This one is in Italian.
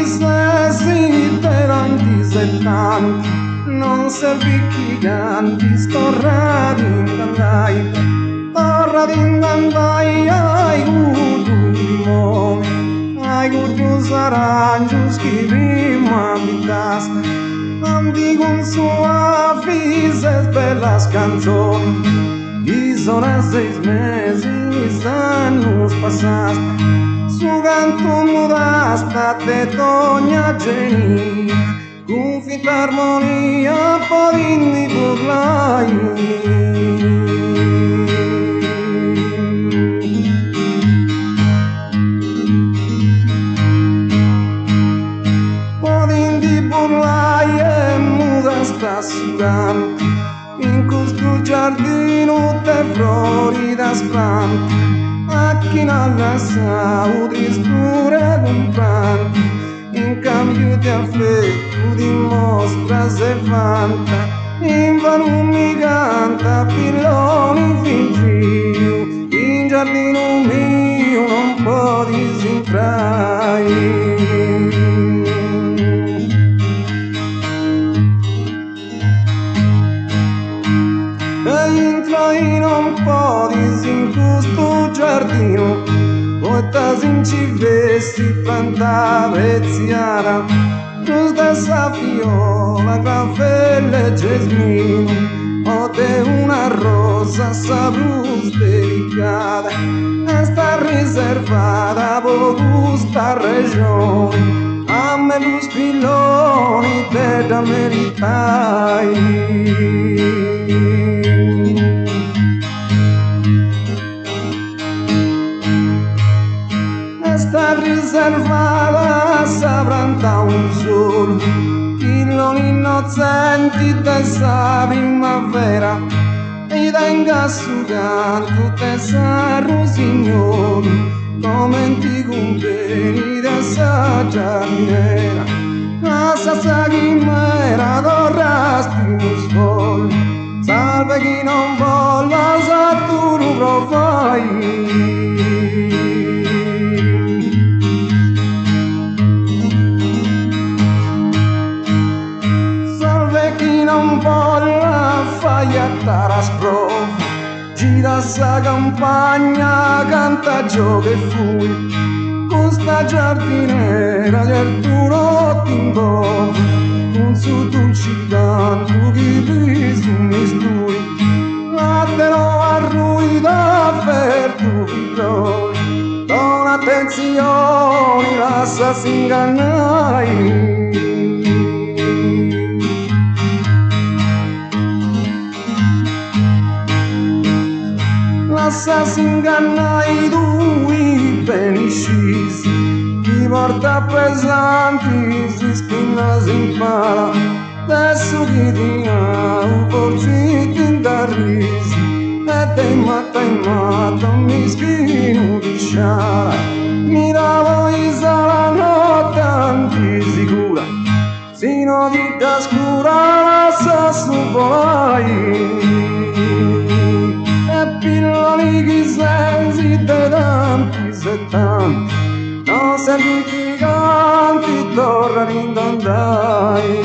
sessi tanti e tanti, non servi chi canti, sto radindandai, ai gudu limoni, ai gudu sarangius chi prima abitas, andigun suavises bellas canzoni. Y son a 6 meses, años pasaste, su canto mudaste de toña geni, con fita armonia podindi burlai. Podindi burlai e mudaste su canto, in questo giardino te florida spranti, a chi non la sa udisture compranti, in cambio di affetto dimostra se fanta, in vano mi canta pilloni fingiu, in giardino mio non può disinfrai. Entra in un po' in questo giardino, poi in ci vesti planta veziana, questa sa fiola, graffella e gesmino, o te una rosa sa blues delicata, e sta riservata per questa regione, a me lo spilloni te da meritai. Sta riservata saprà un solo, chi non innocenti te sa primavera, e tenga su canto te sa rosignoli, come in ti conveni da sa giardiniera, la sa chimera dorrasti uno sfoglio, salve chi non volla sa tu lo provai. Non volla fagliattare a sprova, gira sa campagna, canta gio che fui, con sta giardinera certo timbo, con su dolci canto chi pisu mi stui, vattelo a ruida per tu figlioli, don attenzione, lascia si ingannai. Lascia si inganna i due beniscisi, chi porta pesanti si spinna si impara, adesso chi ti ha un porcito in darrisi, e te in matta mi spino di sciara, mi davo i la notte antisicura, sino di da scura lascia su volai. Pilloli chi sensi te tanti e tanti, non senti chi canti torna in dandai.